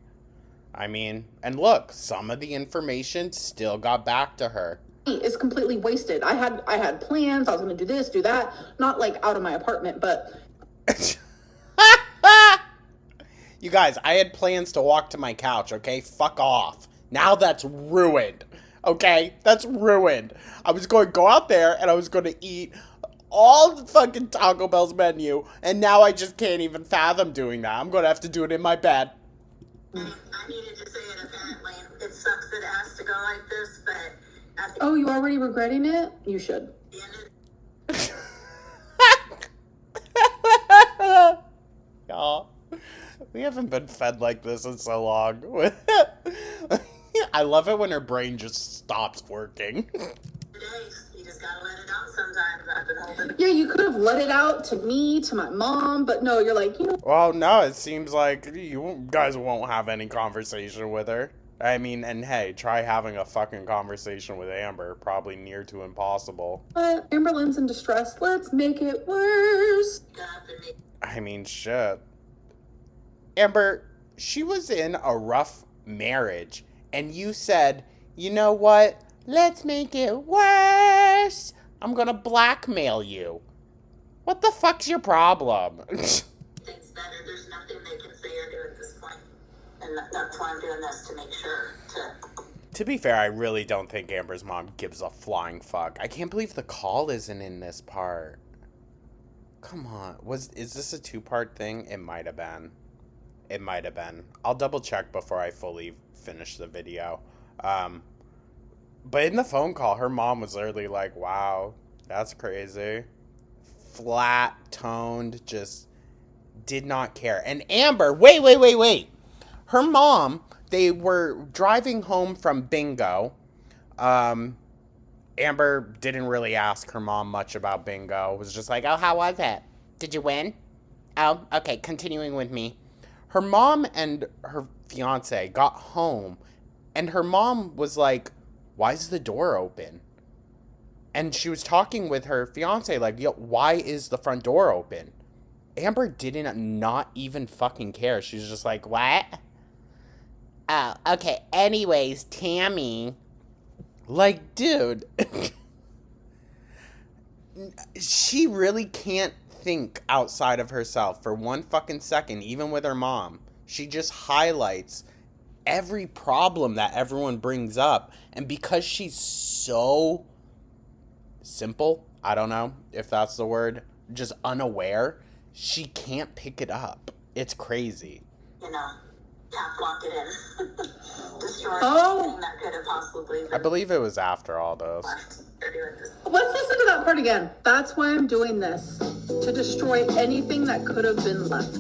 I mean, and look, some of the information still got back to her. Is completely wasted. I had plans. I was going to do this, do that. Not like out of my apartment, but. You guys, I had plans to walk to my couch, okay? Fuck off. Now that's ruined. Okay? That's ruined. I was going to go out there and I was going to eat all the fucking Taco Bell's menu, and now I just can't even fathom doing that. I'm going to have to do it in my bed. I needed to say it apparently. It sucks that it has to go like this, but at the Oh, you already regretting it? You should. end of Y'all. We haven't been fed like this in so long. I love it when her brain just stops working. You just gotta let it out sometimes. I've been holding. Yeah, you could have let it out to me, to my mom, but no, you're like, you know. Well, no, it seems like you guys won't have any conversation with her. I mean, and hey, try having a fucking conversation with Amber. Probably near to impossible. But Amber Lynn's in distress. Let's make it worse. I mean, shit. Amber, she was in a rough marriage, and you said, you know what? Let's make it worse. I'm gonna blackmail you. What the fuck's your problem? Things better. There's nothing they can say or do at this point. And that's why I'm doing this, to make sure To be fair, I really don't think Amber's mom gives a flying fuck. I can't believe the call isn't in this part. Come on. Is this a two-part thing? It might have been. It might have been. I'll double check before I fully finish the video. But in the phone call, her mom was literally like, wow, that's crazy. Flat toned, just did not care. And Amber, wait. Her mom, they were driving home from bingo. Amber didn't really ask her mom much about bingo. It was just like, oh, how was it? Did you win? Oh, okay, continuing with me. Her mom and her fiance got home, and her mom was like, why is the door open? And she was talking with her fiance like, yo, why is the front door open? Amber didn't not even fucking care. She was just like, what? Oh, okay. Anyways, Tammy. Like, dude. She really can't think outside of herself for one fucking second, even with her mom. She just highlights every problem that everyone brings up. And because she's so simple, I don't know if that's the word, just unaware, she can't pick it up. It's crazy. you know, lock it in. Destroy Oh. everything that could have possibly been I believe it was after all those. left. They're doing this. Let's listen to that part again. That's why I'm doing this. To destroy anything that could have been left.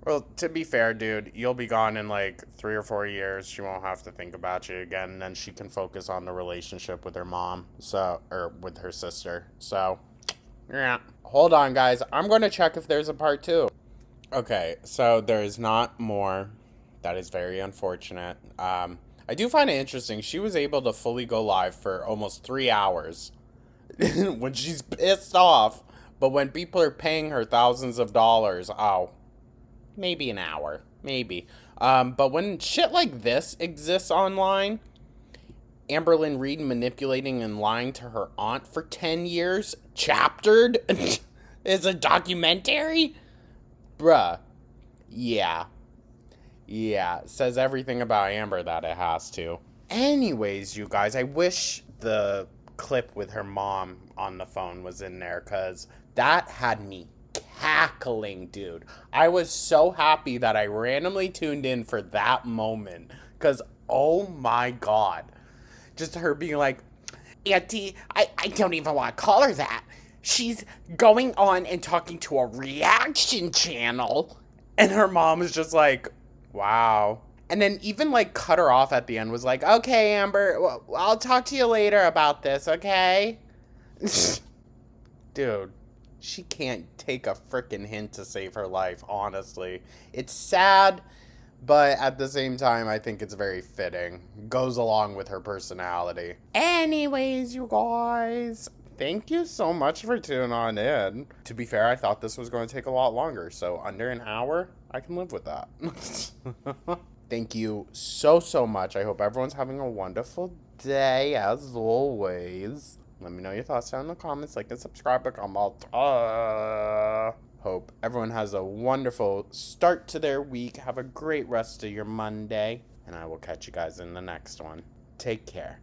Well, to be fair, dude, you'll be gone in like 3 or 4 years. She won't have to think about you again. And then she can focus on the relationship with her mom. Or with her sister. So, yeah. Hold on, guys. I'm going to check if there's a part 2. Okay, so there's not more. That is very unfortunate. I do find it interesting. She was able to fully go live for almost 3 hours when she's pissed off. But when people are paying her thousands of dollars, maybe an hour. Maybe. But when shit like this exists online, Amberlynn Reed manipulating and lying to her aunt for 10 years, chaptered, is a documentary? Bruh. Yeah. Yeah, says everything about Amber that it has to. Anyways, you guys, I wish the clip with her mom on the phone was in there, because that had me cackling, dude. I was so happy that I randomly tuned in for that moment, because, oh my god. Just her being like, Auntie, I don't even want to call her that. She's going on and talking to a reaction channel. And her mom is just like, wow. And then even like cut her off at the end, was like, okay, Amber, well, I'll talk to you later about this, okay? Dude, she can't take a freaking hint to save her life, honestly. It's sad, but at the same time, I think it's very fitting. Goes along with her personality. Anyways, you guys, thank you so much for tuning on in. To be fair, I thought this was going to take a lot longer, so under an hour, I can live with that. Thank you so, so much. I hope everyone's having a wonderful day, as always. Let me know your thoughts down in the comments. Like and subscribe. Hope everyone has a wonderful start to their week. Have a great rest of your Monday. And I will catch you guys in the next one. Take care.